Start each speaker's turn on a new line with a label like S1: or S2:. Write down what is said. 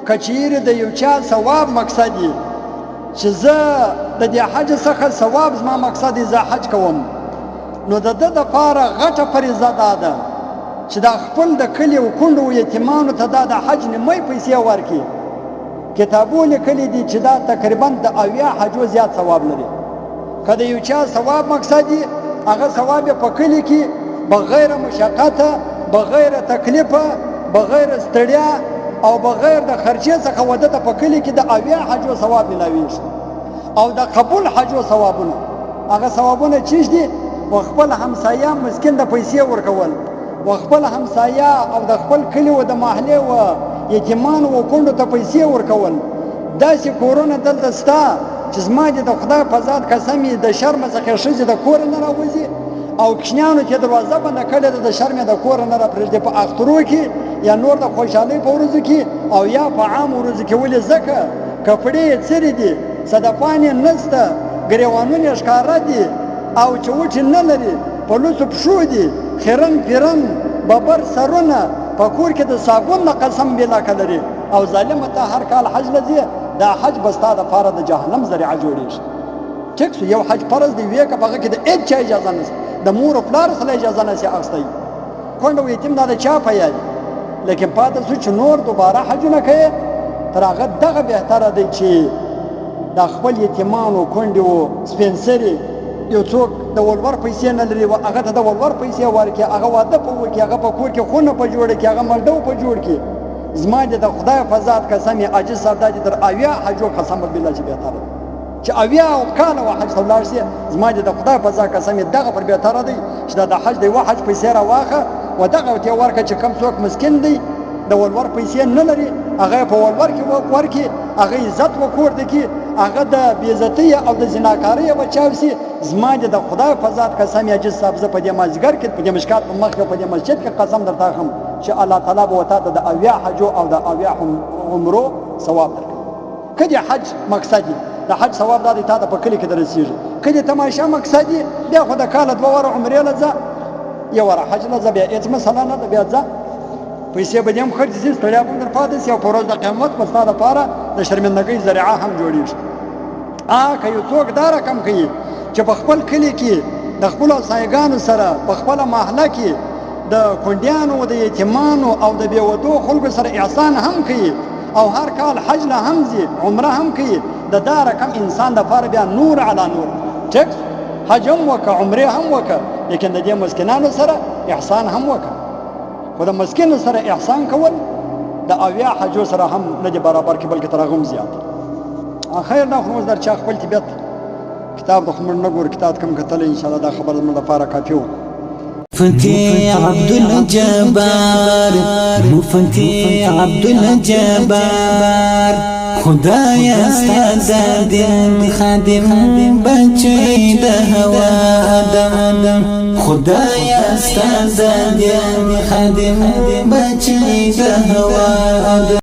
S1: کچیر د یو چا ثواب مقصد دی چې زه د دې حج څخه ثواب زما مقصد دی زه حج کوم نو د ده دپاره غټه فریضه دا ده چې دا خپل د کلي او کونډو او یتیمانو ته دا د حج نیمۍ پیسې ورکړي کتابو لیکلي دي چې دا تقریبا د 80 حجو زیات ثواب لري که د یو چا ثواب مقصد دی هغه ثواب په کلي کې بغیر مشقته بغیر تکلیفه بغیر ستړیا او بغیر د خرچې څخه وده ته په کلي کې د 80 حجو ثواب ملاویږي او د قبول حجو ثوابونه هغه ثوابونه چیش دي وخپل همسایه مسکین د پیسې ورکول وخپل همسایه او د خپل کلي او د محلې او یتیمانو او کونډو ته پیسې ورکول داسې کورونه دلته شته چې زما د خدای په ذات قسم د شرم څخه ښځې د کور نه راوځي او کشنیانو چې دروازه بنده کړې ده د شرم د کور نه راپرېږدي په اخترو کې یا نور د خوشحالۍ په ورځو کې او یا په عام ورځو کې ولې ځکه کپړې یې څیرې دي صدفان یې نشته ګریوانونه یې ښکاره دي او چوټې نه لري په لوڅو پښو دي خیرن پیرن ببر سرونه په کور کې د صابون نه قسم بلاکه لري او ظالمه ته هر کال حج لځي دا حج به ستا دپاره د جهنم ذریعه جوړېږي ټیک شو یو حج فرض دی ویې که په هغه کې د هېڅ چا اجازه نشته د مور او پلار سره اجازه نشي اخیستی کونډه او یتیم دا د چا په یاد لیکن پاتې شو چې نور دوباره حجونه کوي تر هغه دغه بهتره دی چې د خپل یتیمانو کونډې او سپین سرې یو څوک د ولور پیسې نه لري هغه ته د ولور پیسې ورکړي هغه واده په وکړي هغه په کور کې خونه په جوړه کړي هغه ملډو په جوړ کړي زما د خدای په ذات قسم یې عاجز صاحب دا چې تر 80 حجو قسم بالله چې بهتره دی چې 80 کاله حج ته ولاړ شي زما د خدای په ذات قسم دغه پر بهتره دی چې دا د حج دی و حج پیسې راواخه و دغه ته ورکړه چې کم څوک مسکین دی د ولور پیسې نه لري هغه په ولور کې ورکړي هغه عزت وکور دی کې هغه د بیزتی او د زناکاری بچاو سي زما د خدای په ذات قسم یې عاجز صاحب زه په دې مازګر کې په دې مشکات په مخ کې په دې مسجد کې قسم درته خم چې الله تعالی به وتا د 80 حجو او د 80 عمرو ثواب درکړي کله حج مقصد د حج ثواب د تا په کلی کې درسیږي کله تماشا مقصد دی خو د کال 2 ور عمرې لځه یو ور حج لځه بیا هیڅ مثلا نه بیا ځه پیسې به دې هم خرج شي ستړیا به در پاتې شي او په ورځ د قیامت په ستا لپاره د شرمندګۍ ذریعه هم جوړېږي که یو څوک دا رقم کوي چې په خپل کلي کې د خپلو همسایګانو سره په خپله محله کې د کونډیانو د یتیمانو او د بېودو خلکو سره احسان هم کوي او هر کال حج له هم ځي عمره هم کوي د دا رقم انسان دپاره بیا نور علی نور ټیک حج هم وکړه عمرې هم وکړه لیکن د دې مسکینانو سره احسان هم وکړه خو د مسکینو سره احسان کول د 80 حجو سره هم نه دی برابر کې بلکې تر هغه هم زیات خیر دا خو موږ در چا خپل طبیعت کتاب د خو موږ نه ګورو کتاب کم کتلی انشاءالله دا خبره زموږ لپاره کافي وه
S2: مفتي عبد الجبار مفتي عبد الجبار خدایا استاد دین خادم بچی د هوا ادم خدایا استاد دین خادم بچی د هوا ادم